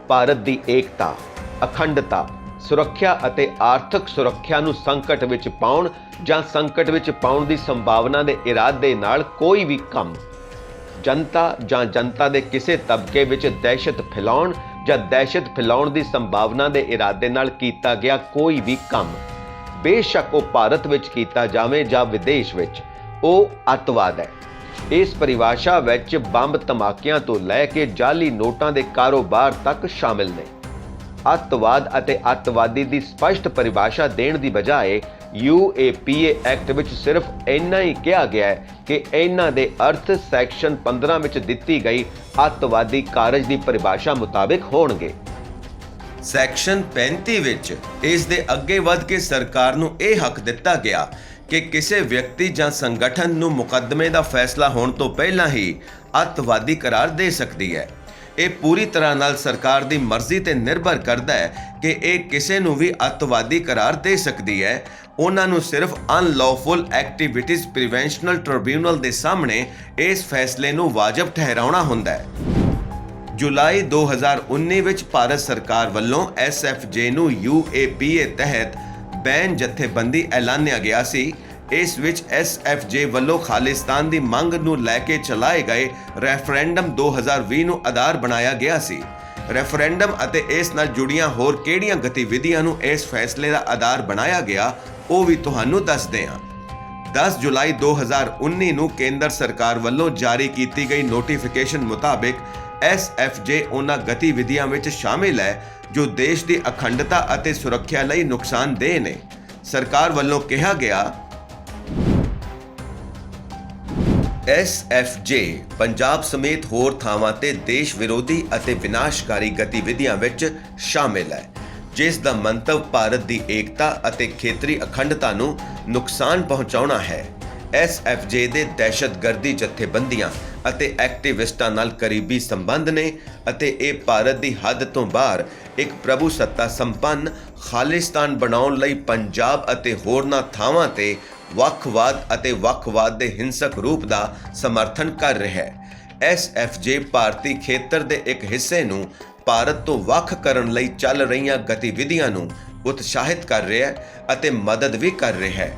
ਭਾਰਤ ਦੀ ਏਕਤਾ, ਅਖੰਡਤਾ, ਸੁਰੱਖਿਆ ਅਤੇ ਆਰਥਿਕ ਸੁਰੱਖਿਆ ਨੂੰ ਸੰਕਟ ਵਿੱਚ ਪਾਉਣ ਜਾਂ ਸੰਕਟ ਵਿੱਚ ਪਾਉਣ ਦੀ ਸੰਭਾਵਨਾ ਦੇ ਇਰਾਦੇ ਨਾਲ ਕੋਈ ਵੀ ਕੰਮ, ਜਨਤਾ ਜਾਂ ਜਨਤਾ ਦੇ ਕਿਸੇ ਤਬਕੇ ਵਿੱਚ ਦਹਿਸ਼ਤ ਫੈਲਾਉਣ ਜਾਂ ਦਹਿਸ਼ਤ ਫੈਲਾਉਣ ਦੀ ਸੰਭਾਵਨਾ ਦੇ ਇਰਾਦੇ ਨਾਲ ਕੀਤਾ ਗਿਆ ਕੋਈ ਵੀ ਕੰਮ, ਬੇਸ਼ੱਕ ਉਹ ਭਾਰਤ ਵਿੱਚ ਕੀਤਾ ਜਾਵੇ ਜਾਂ ਵਿਦੇਸ਼ ਵਿੱਚ, ਉਹ ਅੱਤਵਾਦ ਹੈ। ਇਸ ਪਰਿਭਾਸ਼ਾ ਵਿੱਚ ਬੰਬ ਧਮਾਕਿਆਂ ਤੋਂ ਲੈ ਕੇ ਜਾਲੀ ਨੋਟਾਂ ਦੇ ਕਾਰੋਬਾਰ ਤੱਕ ਸ਼ਾਮਿਲ ਨੇ। ਅੱਤਵਾਦ ਅਤੇ ਅੱਤਵਾਦੀ ਦੀ ਸਪਸ਼ਟ ਪਰਿਭਾਸ਼ਾ ਦੇਣ ਦੀ ਬਜਾਏ UAPA ਐਕਟ ਵਿੱਚ ਸਿਰਫ ਇੰਨਾ ਹੀ ਕਿਹਾ ਗਿਆ ਹੈ ਕਿ ਇਹਨਾਂ ਦੇ ਅਰਥ ਸੈਕਸ਼ਨ 15 ਵਿੱਚ ਦਿੱਤੀ ਗਈ ਅੱਤਵਾਦੀ ਕਾਰਜ ਦੀ ਪਰਿਭਾਸ਼ਾ ਮੁਤਾਬਿਕ ਹੋਣਗੇ। ਸੈਕਸ਼ਨ 35 ਵਿੱਚ ਇਸ ਦੇ ਅੱਗੇ ਵੱਧ ਕੇ ਸਰਕਾਰ ਨੂੰ ਇਹ ਹੱਕ ਦਿੱਤਾ ਗਿਆ ਕਿ ਕਿਸੇ ਵਿਅਕਤੀ ਜਾਂ ਸੰਗਠਨ ਨੂੰ ਮੁਕੱਦਮੇ ਦਾ ਫੈਸਲਾ ਹੋਣ ਤੋਂ ਪਹਿਲਾਂ ਹੀ ਅੱਤਵਾਦੀ ਕਰਾਰ ਦੇ ਸਕਦੀ ਹੈ। ਇਹ ਪੂਰੀ ਤਰ੍ਹਾਂ ਨਾਲ ਸਰਕਾਰ ਦੀ ਮਰਜ਼ੀ ਤੇ ਨਿਰਭਰ ਕਰਦਾ ਹੈ ਕਿ ਇਹ ਕਿਸੇ ਨੂੰ ਵੀ ਅੱਤਵਾਦੀ ਕਰਾਰ ਦੇ ਸਕਦੀ ਹੈ। ਉਹਨਾਂ ਨੂੰ ਸਿਰਫ ਅਨਲੌਫੁਲ ਐਕਟੀਵਿਟੀਜ਼ ਪ੍ਰੀਵੈਂਸ਼ਨਲ ਟ੍ਰਿਬਿਊਨਲ ਦੇ ਸਾਹਮਣੇ ਇਸ ਫੈਸਲੇ ਨੂੰ ਵਾਜਬ ਠਹਿਰਾਉਣਾ ਹੁੰਦਾ ਹੈ। ਜੁਲਾਈ 2019 ਵਿੱਚ ਭਾਰਤ ਸਰਕਾਰ ਵੱਲੋਂ SFJ ਨੂੰ UAPA ਤਹਿਤ ਬੈਨ ਜਥੇਬੰਦੀ ਐਲਾਨਿਆ ਗਿਆ ਸੀ। ਇਸ ਵਿੱਚ SFJ ਵੱਲੋਂ ਖਾਲਿਸਤਾਨ ਦੀ ਮੰਗ ਨੂੰ ਲੈ ਕੇ ਚਲਾਏ ਗਏ ਰੈਫਰੈਂਡਮ 2020 ਨੂੰ ਆਧਾਰ ਬਣਾਇਆ ਗਿਆ ਸੀ। ਰੈਫਰੈਂਡਮ ਅਤੇ ਇਸ ਨਾਲ ਜੁੜੀਆਂ ਹੋਰ ਕਿਹੜੀਆਂ ਗਤੀਵਿਧੀਆਂ ਨੂੰ ਇਸ ਫੈਸਲੇ ਦਾ ਆਧਾਰ ਬਣਾਇਆ ਗਿਆ, ਉਹ ਵੀ ਤੁਹਾਨੂੰ ਦੱਸਦੇ ਹਾਂ। 10 ਜੁਲਾਈ 2019 ਨੂੰ ਕੇਂਦਰ ਸਰਕਾਰ ਵੱਲੋਂ ਜਾਰੀ ਕੀਤੀ ਗਈ ਨੋਟੀਫਿਕੇਸ਼ਨ ਮੁਤਾਬਿਕ SFJ ਉਹਨਾਂ ਗਤੀਵਿਧੀਆਂ ਵਿੱਚ ਸ਼ਾਮਿਲ ਹੈ ਜੋ ਦੇਸ਼ ਦੀ ਅਖੰਡਤਾ ਅਤੇ ਸੁਰੱਖਿਆ ਲਈ ਨੁਕਸਾਨਦੇਹ ਨੇ। ਸਰਕਾਰ ਵੱਲੋਂ ਕਿਹਾ ਗਿਆ, SFJ ਪੰਜਾਬ ਸਮੇਤ ਹੋਰ ਥਾਵਾਂ ਤੇ ਦੇਸ਼ ਵਿਰੋਧੀ ਅਤੇ ਵਿਨਾਸ਼ਕਾਰੀ ਗਤੀਵਿਧੀਆਂ ਵਿੱਚ ਸ਼ਾਮਿਲ ਹੈ, ਜਿਸ ਦਾ ਮੰਤਵ ਭਾਰਤ ਦੀ ਏਕਤਾ ਅਤੇ ਖੇਤਰੀ ਅਖੰਡਤਾ ਨੂੰ ਨੁਕਸਾਨ ਪਹੁੰਚਾਉਣਾ ਹੈ। ਐਸਐਫਜੇ ਦੇ ਦਹਿਸ਼ਤਗਰਦੀ ਜਥੇਬੰਦੀਆਂ ਅਤੇ ਐਕਟਿਵਿਸਟਾਂ ਨਾਲ ਕਰੀਬੀ ਸੰਬੰਧ ਨੇ ਅਤੇ ਇਹ ਭਾਰਤ ਦੀ ਹੱਦ ਤੋਂ ਬਾਹਰ ਇੱਕ ਪ੍ਰਭੂ ਸੱਤਾ ਸੰਪੰਨ ਖਾਲਿਸਤਾਨ ਬਣਾਉਣ ਲਈ ਪੰਜਾਬ ਅਤੇ ਹੋਰਨਾਂ ਥਾਵਾਂ ਤੇ ਵੱਖਵਾਦ ਅਤੇ ਵੱਖਵਾਦ ਦੇ ਹਿੰਸਕ ਰੂਪ ਦਾ ਸਮਰਥਨ ਕਰ ਰਿਹਾ ਹੈ। ਐਸਐਫਜੇ ਭਾਰਤੀ ਖੇਤਰ ਦੇ ਇੱਕ ਹਿੱਸੇ ਨੂੰ ਭਾਰਤ ਤੋਂ ਵੱਖ ਕਰਨ ਲਈ ਚੱਲ ਰਹੀਆਂ ਗਤੀਵਿਧੀਆਂ ਨੂੰ ਉਤਸ਼ਾਹਿਤ ਕਰ ਰਿਹਾ ਹੈ ਅਤੇ ਮਦਦ ਵੀ ਕਰ ਰਿਹਾ ਹੈ।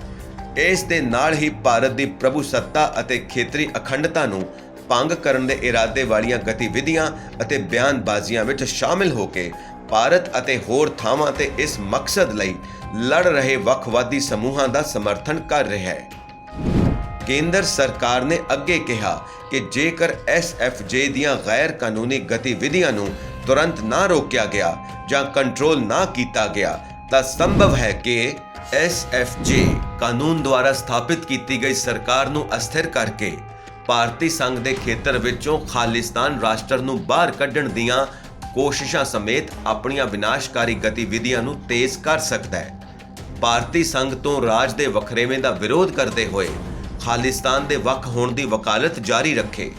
ਇਸ ਦੇ ਨਾਲ ਹੀ ਭਾਰਤ ਦੀ ਪ੍ਰਭੂ ਸੱਤਾ ਅਤੇ ਖੇਤਰੀ ਅਖੰਡਤਾ ਨੂੰ ਭੰਗ ਕਰਨ ਦੇ ਇਰਾਦੇ ਵਾਲੀਆਂ ਗਤੀਵਿਧੀਆਂ ਅਤੇ ਬਿਆਨਬਾਜ਼ੀਆਂ ਵਿੱਚ ਸ਼ਾਮਿਲ ਹੋ ਕੇ ਭਾਰਤ ਅਤੇ ਹੋਰ ਥਾਵਾਂ ਤੇ ਇਸ ਮਕਸਦ ਲਈ ਲੜ ਰਹੇ ਵੱਖਵਾਦੀ ਸਮੂਹਾਂ ਦਾ ਸਮਰਥਨ ਕਰ ਰਿਹਾ ਹੈ। ਕੇਂਦਰ ਸਰਕਾਰ ਨੇ ਅੱਗੇ ਕਿਹਾ ਕਿ ਜੇਕਰ ਐਸਐਫਜੇ ਦੀਆਂ ਗੈਰ ਕਾਨੂੰਨੀ ਗਤੀਵਿਧੀਆਂ ਨੂੰ ਤੁਰੰਤ ਨਾ ਰੋਕਿਆ ਗਿਆ ਜਾਂ ਕੰਟਰੋਲ ਨਾ ਕੀਤਾ ਗਿਆ ਤਾਂ ਸੰਭਵ ਹੈ ਕਿ ਐਸਐਫਜੇ ਕਾਨੂੰਨ ਦੁਆਰਾ ਸਥਾਪਿਤ ਕੀਤੀ ਗਈ ਸਰਕਾਰ ਨੂੰ ਅਸਥਿਰ ਕਰਕੇ ਭਾਰਤੀ ਸੰਘ ਦੇ ਖੇਤਰ ਵਿੱਚੋਂ ਖਾਲਿਸਤਾਨ ਰਾਸ਼ਟਰ ਨੂੰ ਬਾਹਰ ਕੱਢਣ ਦੀਆਂ ਕੋਸ਼ਿਸ਼ਾਂ ਸਮੇਤ ਆਪਣੀਆਂ ਵਿਨਾਸ਼ਕਾਰੀ ਗਤੀਵਿਧੀਆਂ ਨੂੰ ਤੇਜ਼ ਕਰ ਸਕਦਾ ਹੈ। ਭਾਰਤੀ ਸੰਘ ਤੋਂ ਰਾਜ ਦੇ ਵੱਖਰੇਵੇਂ ਦਾ ਵਿਰੋਧ ਕਰਦੇ ਹੋਏ ਖਾਲਿਸਤਾਨ ਦੇ ਵੱਖ ਹੋਣ ਦੀ ਵਕਾਲਤ ਜਾਰੀ ਰੱਖੇ,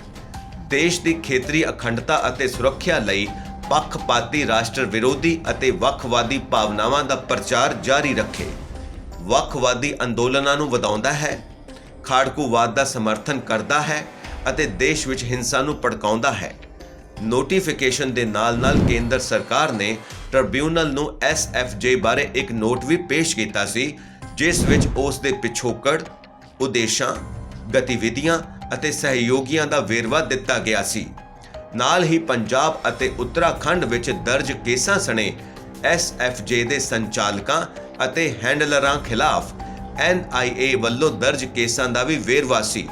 ਦੇਸ਼ ਦੀ ਖੇਤਰੀ ਅਖੰਡਤਾ ਅਤੇ ਸੁਰੱਖਿਆ ਲਈ ਪੱਖਪਾਤੀ ਰਾਸ਼ਟਰ ਵਿਰੋਧੀ ਅਤੇ ਵੱਖਵਾਦੀ ਭਾਵਨਾਵਾਂ ਦਾ ਪ੍ਰਚਾਰ ਜਾਰੀ ਰੱਖੇ, ਵੱਖਵਾਦੀ ਅੰਦੋਲਨਾਂ ਨੂੰ ਵਧਾਉਂਦਾ ਹੈ, ਖਾੜਕੂਵਾਦ ਦਾ ਸਮਰਥਨ ਕਰਦਾ ਹੈ ਅਤੇ ਦੇਸ਼ ਵਿੱਚ ਹਿੰਸਾ ਨੂੰ ਭੜਕਾਉਂਦਾ ਹੈ। ਨੋਟੀਫਿਕੇਸ਼ਨ ਦੇ ਨਾਲ-ਨਾਲ ਕੇਂਦਰ ਸਰਕਾਰ ਨੇ ਟ੍ਰਿਬਿਊਨਲ ਨੂੰ ਐਸਐਫਜੇ ਬਾਰੇ ਇੱਕ ਨੋਟ ਵੀ ਪੇਸ਼ ਕੀਤਾ ਸੀ, ਜਿਸ ਵਿੱਚ ਉਸ ਦੇ ਪਿਛੋਕੜ, ਉਦੇਸ਼ਾਂ, ਗਤੀਵਿਧੀਆਂ ਅਤੇ ਸਹਿਯੋਗੀਆਂ ਦਾ ਵੇਰਵਾ ਦਿੱਤਾ ਗਿਆ ਸੀ। ਨਾਲ ਹੀ ਪੰਜਾਬ ਅਤੇ ਉੱਤਰਾਖੰਡ ਵਿੱਚ ਦਰਜ ਕੇਸਾਂ ਸਣੇ ਐਸਐਫਜੇ ਦੇ ਸੰਚਾਲਕਾਂ ਅਤੇ ਹੈਂਡਲਰਾਂ ਖਿਲਾਫ NIA ਵੱਲੋਂ ਦਰਜ ਕੇਸਾਂ ਦਾ ਵੀ ਵੇਰਵਾ ਸੀ।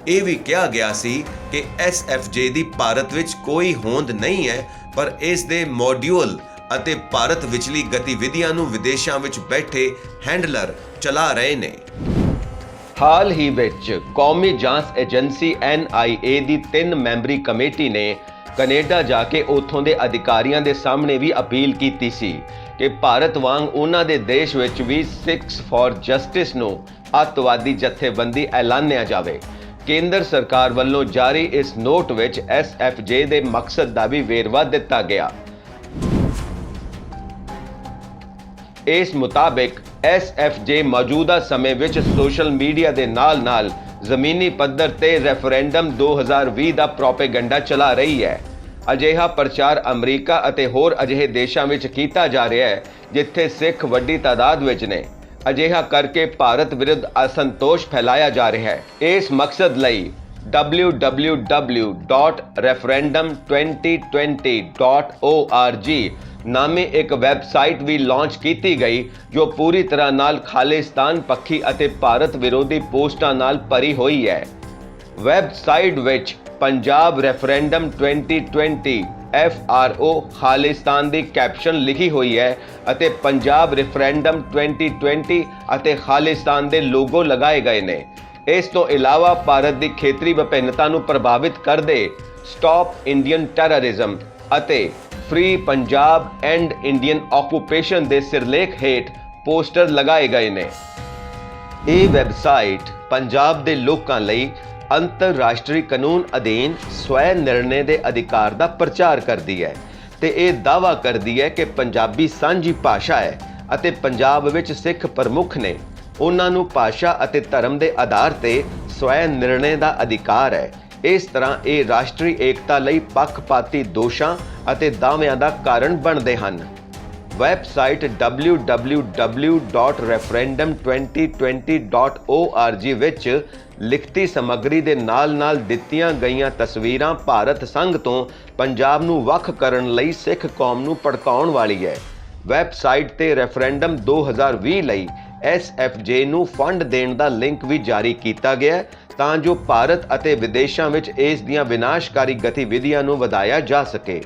ਇਹ ਵੀ ਕਿਹਾ ਗਿਆ ਸੀ ਕਿ ਐਸਐਫਜੇ ਦੀ ਭਾਰਤ ਵਿੱਚ ਕੋਈ ਹੋਂਦ ਨਹੀਂ ਹੈ, ਪਰ ਇਸ ਦੇ ਮੋਡਿਊਲ ਅਤੇ ਭਾਰਤ ਵਿਚਲੀ ਗਤੀਵਿਧੀਆਂ ਨੂੰ ਵਿਦੇਸ਼ਾਂ ਵਿੱਚ ਬੈਠੇ ਹੈਂਡਲਰ ਚਲਾ ਰਹੇ ਨੇ। ਹਾਲ ਹੀ ਵਿੱਚ ਕੌਮੀ ਜਾਂਚ ਏਜੰਸੀ NIA ਦੀ 3 ਮੈਂਬਰੀ ਕਮੇਟੀ ਨੇ ਕੈਨੇਡਾ ਜਾ ਕੇ ਉੱਥੋਂ ਦੇ ਅਧਿਕਾਰੀਆਂ ਦੇ ਸਾਹਮਣੇ ਵੀ ਅਪੀਲ ਕੀਤੀ ਸੀ ਕਿ ਭਾਰਤ ਵਾਂਗ ਉਹਨਾਂ ਦੇ ਦੇਸ਼ ਵਿੱਚ ਵੀ ਸਿੱਖਸ ਫਾਰ ਜਸਟਿਸ ਨੂੰ ਅੱਤਵਾਦੀ ਜਥੇਬੰਦੀ ਐਲਾਨਿਆ ਜਾਵੇ। ਕੇਂਦਰ ਸਰਕਾਰ ਵੱਲੋਂ ਜਾਰੀ ਇਸ ਨੋਟ ਵਿੱਚ ਐਸਐਫਜੇ ਦੇ ਮਕਸਦ ਦਾ ਵੀ ਵੇਰਵਾ ਦਿੱਤਾ ਗਿਆ। ਇਸ ਮੁਤਾਬਿਕ ਐਸਐਫਜੇ ਮੌਜੂਦਾ ਸਮੇਂ ਵਿੱਚ ਸੋਸ਼ਲ ਮੀਡੀਆ ਦੇ ਨਾਲ-ਨਾਲ ਜ਼ਮੀਨੀ ਪੱਧਰ ਤੇ ਰੈਫਰੈਂਡਮ 2020 ਦਾ ਪ੍ਰੋਪੇਗੈਂਡਾ ਚਲਾ ਰਹੀ ਹੈ। ਅਜਿਹਾ ਪ੍ਰਚਾਰ ਅਮਰੀਕਾ ਅਤੇ ਹੋਰ ਅਜਿਹੇ ਦੇਸ਼ਾਂ ਵਿੱਚ ਕੀਤਾ ਜਾ ਰਿਹਾ ਹੈ ਜਿੱਥੇ ਸਿੱਖ ਵੱਡੀ ਤਾਦਾਦ ਵਿੱਚ ਨੇ। ਅਜਿਹਾ ਕਰਕੇ ਭਾਰਤ ਵਿਰੁੱਧ ਅਸੰਤੋਸ਼ ਫੈਲਾਇਆ ਜਾ ਰਿਹਾ ਹੈ। ਇਸ ਮਕਸਦ ਲਈ www.referendum2020.org ਨਾਮੇ ਇੱਕ ਵੈਬਸਾਈਟ ਵੀ ਲਾਂਚ ਕੀਤੀ ਗਈ ਜੋ ਪੂਰੀ ਤਰ੍ਹਾਂ ਨਾਲ ਖਾਲਿਸਤਾਨ ਪੱਖੀ ਅਤੇ ਭਾਰਤ ਵਿਰੋਧੀ ਪੋਸਟਾਂ ਨਾਲ ਭਰੀ ਹੋਈ ਹੈ। ਵੈਬਸਾਈਟ ਵਿੱਚ ਪੰਜਾਬ ਰੈਫਰੈਂਡਮ 2020 FRO ਖਾਲਿਸਤਾਨ ਦੀ ਕੈਪਸ਼ਨ ਲਿਖੀ ਹੋਈ ਹੈ ਅਤੇ ਪੰਜਾਬ ਰੈਫਰੈਂਡਮ 2020 ਅਤੇ ਖਾਲਿਸਤਾਨ ਦੇ ਲੋਗੋ ਲਗਾਏ ਗਏ ਨੇ। ਇਸ ਤੋਂ ਇਲਾਵਾ ਭਾਰਤ ਦੀ ਖੇਤਰੀ ਵਿਭਿੰਨਤਾ ਨੂੰ ਪ੍ਰਭਾਵਿਤ ਕਰਦੇ ਸਟਾਪ ਇੰਡੀਅਨ ਟੈਰਰਿਜ਼ਮ ਅਤੇ free Punjab and Indian occupation ਦੇ ਸਿਰਲੇਖ ਹੇਠ ਪੋਸਟਰ ਲਗਾਏ ਗਏ ਨੇ। ਇਹ ਵੈਬਸਾਈਟ ਪੰਜਾਬ ਦੇ ਲੋਕਾਂ ਲਈ ਅੰਤਰਰਾਸ਼ਟਰੀ ਕਾਨੂੰਨ ਅਧੀਨ ਸਵੈ ਨਿਰਣੇ ਦੇ ਅਧਿਕਾਰ ਦਾ ਪ੍ਰਚਾਰ ਕਰਦੀ ਹੈ ਤੇ ਇਹ ਦਾਅਵਾ ਕਰਦੀ ਹੈ ਕਿ ਪੰਜਾਬੀ ਸਾਂਝੀ ਭਾਸ਼ਾ ਹੈ ਅਤੇ ਪੰਜਾਬ ਵਿੱਚ ਸਿੱਖ ਪ੍ਰਮੁੱਖ ਨੇ। ਉਹਨਾਂ ਨੂੰ ਭਾਸ਼ਾ ਅਤੇ ਧਰਮ ਦੇ ਆਧਾਰ ਤੇ ਸਵੈ ਨਿਰਣੇ ਦਾ ਅਧਿਕਾਰ ਹੈ। ਇਸ ਤਰ੍ਹਾਂ ਇਹ ਰਾਸ਼ਟਰੀ ਏਕਤਾ ਲਈ ਪੱਖਪਾਤੀ ਦੋਸ਼ਾਂ ਅਤੇ ਦਾਅਵਿਆਂ ਦਾ ਕਾਰਨ ਬਣਦੇ ਹਨ। ਵੈਬਸਾਈਟ www.referendum2020.org ਵਿੱਚ ਲਿਖਤੀ ਸਮੱਗਰੀ ਦੇ ਨਾਲ-ਨਾਲ ਦਿੱਤੀਆਂ ਗਈਆਂ ਤਸਵੀਰਾਂ ਭਾਰਤ ਸੰਘ ਤੋਂ ਪੰਜਾਬ ਨੂੰ ਵੱਖ ਕਰਨ ਲਈ ਸਿੱਖ ਕੌਮ ਨੂੰ ਭੜਕਾਉਣ ਵਾਲੀ ਹੈ। ਵੈਬਸਾਈਟ ਤੇ ਰੈਫਰੈਂਡਮ 2020 ਲਈ ਐਸਐਫਜੇ ਨੂੰ ਫੰਡ ਦੇਣ ਦਾ ਲਿੰਕ ਵੀ ਜਾਰੀ ਕੀਤਾ ਗਿਆ ਤਾਂ ਜੋ ਭਾਰਤ ਅਤੇ ਵਿਦੇਸ਼ਾਂ ਵਿੱਚ ਇਸ ਦੀਆਂ ਵਿਨਾਸ਼ਕਾਰੀ ਗਤੀਵਿਧੀਆਂ ਨੂੰ ਵਧਾਇਆ ਜਾ ਸਕੇ।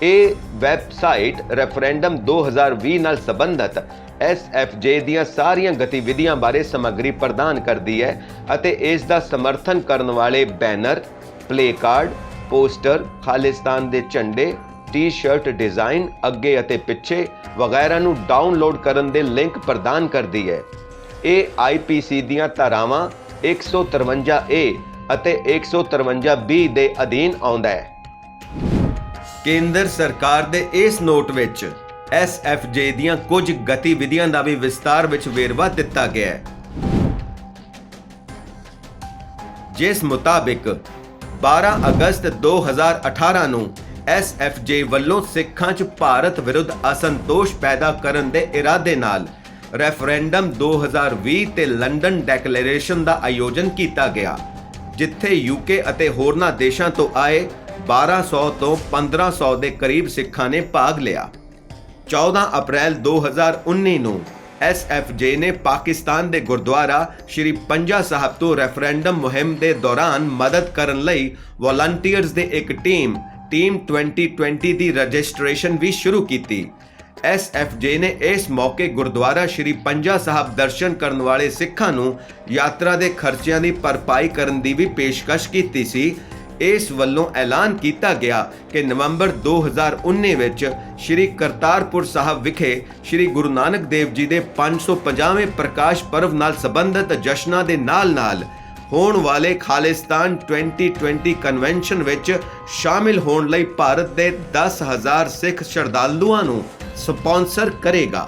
ਇਹ ਵੈਬਸਾਈਟ ਰੈਫਰੈਂਡਮ 2020 ਨਾਲ ਸੰਬੰਧਿਤ ਐਸਐਫਜੇ ਦੀਆਂ ਸਾਰੀਆਂ ਗਤੀਵਿਧੀਆਂ ਬਾਰੇ ਸਮੱਗਰੀ ਪ੍ਰਦਾਨ ਕਰਦੀ ਹੈ ਅਤੇ ਇਸ ਦਾ ਸਮਰਥਨ ਕਰਨ ਵਾਲੇ ਬੈਨਰ, ਪਲੇਕਾਰਡ, ਪੋਸਟਰ, ਖਾਲਿਸਤਾਨ ਦੇ ਝੰਡੇ, ਟੀ-ਸ਼ਰਟ ਡਿਜ਼ਾਈਨ ਅੱਗੇ ਅਤੇ ਪਿੱਛੇ ਵਗੈਰਾ ਨੂੰ ਡਾਊਨਲੋਡ ਕਰਨ ਦੇ ਲਿੰਕ ਪ੍ਰਦਾਨ ਕਰਦੀ ਹੈ। ਇਹ IPC ਦੀਆਂ ਧਾਰਾਵਾਂ 153A ਅਤੇ 153B ਦੇ ਅਧੀਨ ਆਉਂਦਾ ਹੈ। ਕੇਂਦਰ ਸਰਕਾਰ ਦੇ ਇਸ ਨੋਟ ਵਿੱਚ SFJ ਦੀਆਂ ਕੁਝ ਗਤੀਵਿਧੀਆਂ ਦਾ ਵੀ ਵਿਸਤਾਰ ਵਿੱਚ ਵੇਰਵਾ ਦਿੱਤਾ ਗਿਆ ਹੈ, ਜਿਸ ਮੁਤਾਬਿਕ 12 ਅਗਸਤ 2018 ਨੂੰ SFJ ਵੱਲੋਂ ਸਿੱਖਾਂ 'ਚ ਭਾਰਤ ਵਿਰੁੱਧ ਅਸੰਤੋਸ਼ ਪੈਦਾ ਕਰਨ ਦੇ ਇਰਾਦੇ ਨਾਲ ਰੈਫਰੈਂਡਮ 2020 ਤੇ ਲੰਡਨ ਡੈਕਲੇਰੇਸ਼ਨ ਦਾ ਆਯੋਜਨ ਕੀਤਾ ਗਿਆ, ਜਿੱਥੇ UK ਅਤੇ ਹੋਰਨਾਂ ਦੇਸ਼ਾਂ ਤੋਂ ਆਏ 1200 ਤੋਂ 1500 ਦੇ ਕਰੀਬ ਸਿੱਖਾਂ ਨੇ ਭਾਗ ਲਿਆ। 14 ਅਪ੍ਰੈਲ 2019 ਨੂੰ SFJ ਨੇ ਪਾਕਿਸਤਾਨ ਦੇ ਗੁਰਦੁਆਰਾ ਸ਼੍ਰੀ ਪੰਜਾ ਸਾਹਿਬ ਤੋਂ ਰੈਫਰੈਂਡਮ ਮੁਹਿੰਮ ਦੇ ਦੌਰਾਨ ਮਦਦ ਕਰਨ ਲਈ ਵਲੰਟੀਅਰਸ ਦੇ ਇੱਕ ਟੀਮ 2020 ਦੀ ਰਜਿਸਟ੍ਰੇਸ਼ਨ ਵੀ ਸ਼ੁਰੂ ਕੀਤੀ। SFJ ਨੇ ਇਸ ਮੌਕੇ ਗੁਰਦੁਆਰਾ ਸ਼੍ਰੀ ਪੰਜਾ ਸਾਹਿਬ ਦਰਸ਼ਨ ਕਰਨ ਵਾਲੇ ਸਿੱਖਾਂ ਨੂੰ ਯਾਤਰਾ ਦੇ ਖਰਚਿਆਂ ਦੀ ਭਰਪਾਈ ਕਰਨ ਦੀ ਵੀ ਪੇਸ਼ਕਸ਼ ਕੀਤੀ ਸੀ। ਇਸ ਵੱਲੋਂ ਐਲਾਨ ਕੀਤਾ ਗਿਆ ਕਿ ਨਵੰਬਰ 2019 ਵਿੱਚ ਸ਼੍ਰੀ ਕਰਤਾਰਪੁਰ ਸਾਹਿਬ ਵਿਖੇ ਸ਼੍ਰੀ ਗੁਰੂ ਨਾਨਕ ਦੇਵ ਜੀ ਦੇ 550ਵੇਂ ਪ੍ਰਕਾਸ਼ ਪਰਵ ਨਾਲ ਸੰਬੰਧਿਤ ਜਸ਼ਨਾਂ ਦੇ ਨਾਲ-ਨਾਲ ਹੋਣ ਵਾਲੇ ਖਾਲਿਸਤਾਨ 2020 ਕਨਵੈਨਸ਼ਨ ਵਿੱਚ ਸ਼ਾਮਿਲ ਹੋਣ ਲਈ ਭਾਰਤ ਦੇ 10,000 ਸਿੱਖ ਸ਼ਰਧਾਲੂਆਂ ਨੂੰ ਸਪਾਂਸਰ ਕਰੇਗਾ।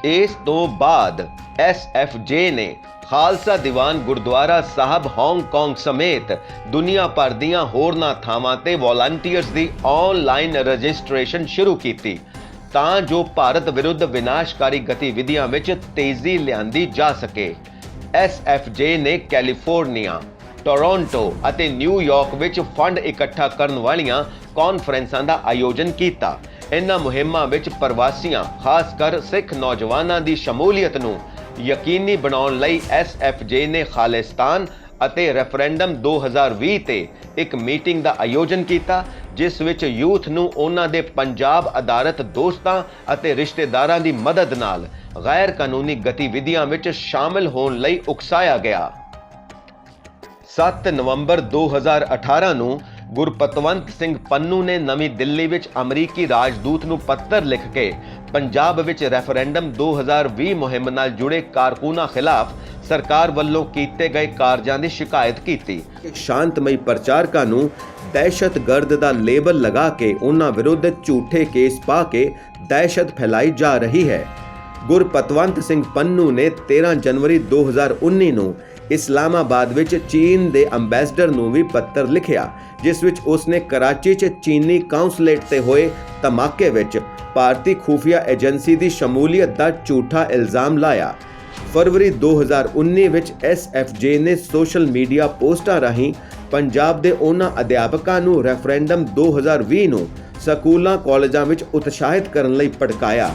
ਇਸ ਤੋਂ ਬਾਅਦ SFJ ਨੇ ਖਾਲਸਾ ਦੀਵਾਨ ਗੁਰਦੁਆਰਾ ਸਾਹਿਬ ਹਾਂਗਕਾਂਗ ਸਮੇਤ ਦੁਨੀਆ ਭਰ ਦੀਆਂ ਹੋਰਨਾਂ ਥਾਵਾਂ ਤੇ ਵਲੰਟੀਅਰਸ ਦੀ ਆਨਲਾਈਨ ਰਜਿਸਟ੍ਰੇਸ਼ਨ ਸ਼ੁਰੂ ਕੀਤੀ ਤਾਂ ਜੋ ਭਾਰਤ ਵਿਰੁੱਧ ਵਿਨਾਸ਼ਕਾਰੀ ਗਤੀਵਿਧੀਆਂ ਵਿੱਚ ਤੇਜ਼ੀ ਲਿਆਂਦੀ ਜਾ ਸਕੇ। SFJ ਨੇ ਕੈਲੀਫੋਰਨੀਆ, ਟੋਰਾਂਟੋ ਅਤੇ ਨਿਊਯਾਰਕ ਵਿੱਚ ਫੰਡ ਇਕੱਠਾ ਕਰਨ ਵਾਲੀਆਂ ਕਾਨਫਰੰਸਾਂ ਦਾ ਆਯੋਜਨ ਕੀਤਾ। ਇਨ੍ਹਾਂ ਮੁਹਿੰਮਾਂ ਵਿੱਚ ਪ੍ਰਵਾਸੀਆਂ, ਖਾਸ ਕਰ ਸਿੱਖ ਨੌਜਵਾਨਾਂ ਦੀ ਸ਼ਮੂਲੀਅਤ ਨੂੰ ਯਕੀਨੀ ਬਣਾਉਣ ਲਈ SFJ ਨੇ ਖਾਲਿਸਤਾਨ ਅਤੇ ਰੈਫਰੈਂਡਮ 2020 ਤੇ ਇੱਕ ਮੀਟਿੰਗ ਦਾ ਆਯੋਜਨ ਕੀਤਾ, ਜਿਸ ਵਿੱਚ ਯੂਥ ਨੂੰ ਉਹਨਾਂ ਦੇ ਪੰਜਾਬ ਆਧਾਰਿਤ ਦੋਸਤਾਂ ਅਤੇ ਰਿਸ਼ਤੇਦਾਰਾਂ ਦੀ ਮਦਦ ਨਾਲ ਗੈਰ ਕਾਨੂੰਨੀ ਗਤੀਵਿਧੀਆਂ ਵਿੱਚ ਸ਼ਾਮਿਲ ਹੋਣ ਲਈ ਉਕਸਾਇਆ ਗਿਆ। 7 ਨਵੰਬਰ 2018 ਨੂੰ ਗੁਰਪਤਵੰਤ ਸਿੰਘ ਪੰਨੂ ਨੇ ਨਵੀਂ ਦਿੱਲੀ ਵਿੱਚ ਅਮਰੀਕੀ ਰਾਜਦੂਤ ਨੂੰ ਪੱਤਰ ਲਿਖ ਕੇ ਪੰਜਾਬ ਵਿੱਚ ਰੈਫਰੈਂਡਮ 2020 ਮੁਹਿੰਮ ਨਾਲ ਜੁੜੇ ਕਾਰਕੁਨਾਂ ਖਿਲਾਫ ਸਰਕਾਰ ਵੱਲੋਂ ਕੀਤੇ ਗਏ ਕਾਰਜਾਂ ਦੀ ਸ਼ਿਕਾਇਤ ਕੀਤੀ। ਸ਼ਾਂਤਮਈ ਪ੍ਰਚਾਰਕਾਂ ਨੂੰ ਦਹਿਸ਼ਤਗਰਦ ਦਾ ਲੇਬਲ ਲਗਾ ਕੇ ਉਹਨਾਂ ਵਿਰੁੱਧ ਝੂਠੇ ਕੇਸ ਪਾ ਕੇ ਦਹਿਸ਼ਤ ਫੈਲਾਈ ਜਾ ਰਹੀ ਹੈ। ਗੁਰਪਤਵੰਤ ਸਿੰਘ ਪੰਨੂ ਨੇ 13 ਜਨਵਰੀ 2019 ਨੂੰ ਇਸਲਾਮਾਬਾਦ ਵਿੱਚ ਚੀਨ ਦੇ ਅੰਬੈਸਡਰ ਨੂੰ ਵੀ ਪੱਤਰ ਲਿਖਿਆ, ਜਿਸ ਵਿੱਚ ਉਸਨੇ ਕਰਾਚੀ 'ਚ ਚੀਨੀ ਕਾਉਂਸਲੇਟ ਤੇ ਹੋਏ ਧਮਾਕੇ ਵਿੱਚ ਭਾਰਤੀ ਖੁਫੀਆ ਏਜੰਸੀ ਦੀ ਸ਼ਮੂਲੀਅਤ ਦਾ ਝੂਠਾ ਇਲਜ਼ਾਮ ਲਾਇਆ। ਫਰਵਰੀ 2019 ਵਿੱਚ SFJ ਨੇ ਸੋਸ਼ਲ ਮੀਡੀਆ ਪੋਸਟਾਂ ਰਾਹੀਂ ਪੰਜਾਬ ਦੇ ਉਹਨਾਂ ਅਧਿਆਪਕਾਂ ਨੂੰ ਰੈਫਰੈਂਡਮ 2020 ਨੂੰ ਸਕੂਲਾਂ ਕਾਲਜਾਂ ਵਿੱਚ ਉਤਸ਼ਾਹਿਤ ਕਰਨ ਲਈ ਭੜਕਾਇਆ,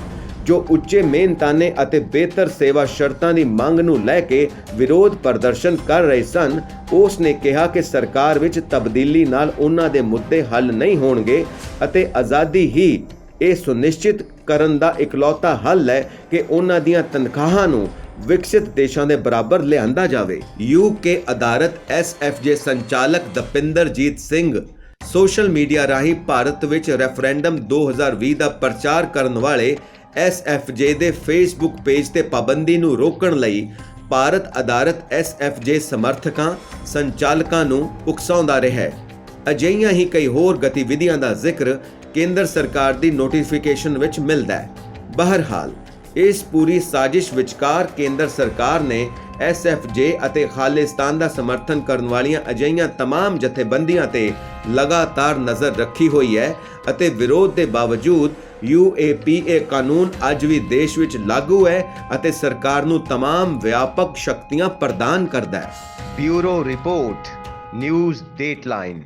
ਜੋ ਉੱਚੇ ਮਿਹਨਤਾਨੇ ਅਤੇ ਬਿਹਤਰ ਸੇਵਾ ਸ਼ਰਤਾਂ ਦੀ ਮੰਗ ਨੂੰ ਲੈ ਕੇ ਵਿਰੋਧ ਪ੍ਰਦਰਸ਼ਨ ਕਰ ਰਹੇ ਸਨ। ਉਸ ਨੇ ਕਿਹਾ ਕਿ ਸਰਕਾਰ ਵਿੱਚ ਤਬਦੀਲੀ ਨਾਲ ਉਹਨਾਂ ਦੇ ਮੁੱਦੇ ਹੱਲ ਨਹੀਂ ਹੋਣਗੇ ਅਤੇ ਆਜ਼ਾਦੀ ਹੀ ਇਹ ਸੁਨਿਸ਼ਚਿਤ ਕਰਨ ਦਾ ਇਕਲੌਤਾ ਹੱਲ ਹੈ ਕਿ ਉਹਨਾਂ ਦੀਆਂ ਤਨਖਾਹਾਂ ਨੂੰ ਵਿਕਸਿਤ ਦੇਸ਼ਾਂ ਦੇ ਬਰਾਬਰ ਲਿਆਂਦਾ ਜਾਵੇ। UK ਆਧਾਰਿਤ SFJ ਸੰਚਾਲਕ ਦਪਿੰਦਰਜੀਤ ਸਿੰਘ ਸੋਸ਼ਲ ਮੀਡੀਆ ਰਾਹੀਂ ਭਾਰਤ ਵਿੱਚ ਰੈਫਰੈਂਡਮ 2020 ਦਾ ਪ੍ਰਚਾਰ ਕਰਨ ਵਾਲੇ SFJ ਦੇ ਫੇਸਬੁੱਕ ਪੇਜ ਤੇ ਪਾਬੰਦੀ ਨੂੰ ਰੋਕਣ ਲਈ ਭਾਰਤ ਆਧਾਰਿਤ SFJ ਸਮਰਥਕਾਂ, ਸੰਚਾਲਕਾਂ ਨੂੰ ਉਕਸਾਉਂਦਾ ਰਿਹਾ ਹੈ। ਅਜਿਹੀਆਂ ਹੀ ਕਈ ਹੋਰ ਗਤੀਵਿਧੀਆਂ ਦਾ ਜ਼ਿਕਰ ਕੇਂਦਰ ਸਰਕਾਰ ਦੀ ਨੋਟੀਫਿਕੇਸ਼ਨ ਵਿੱਚ ਮਿਲਦਾ ਹੈ। ਬਹਰਹਾਲ ਇਸ ਪੂਰੀ ਸਾਜ਼ਿਸ਼ ਵਿਚਕਾਰ ਕੇਂਦਰ ਸਰਕਾਰ ਨੇ SFJ ਅਤੇ ਖਾਲਿਸਤਾਨ ਦਾ ਸਮਰਥਨ ਕਰਨ ਵਾਲੀਆਂ ਅਜਿਹੀਆਂ तमाम ਜਥੇਬੰਦੀਆਂ ਤੇ ਲਗਾਤਾਰ ਨਜ਼ਰ ਰੱਖੀ ਹੋਈ ਹੈ ਅਤੇ ਵਿਰੋਧ ਦੇ ਬਾਵਜੂਦ UAPA ਕਾਨੂੰਨ ਅੱਜ ਵੀ ਦੇਸ਼ ਵਿੱਚ ਲਾਗੂ ਹੈ ਅਤੇ ਸਰਕਾਰ ਨੂੰ तमाम ਵਿਆਪਕ ਸ਼ਕਤੀਆਂ ਪ੍ਰਦਾਨ ਕਰਦਾ ਹੈ। Bureau report, news dateline.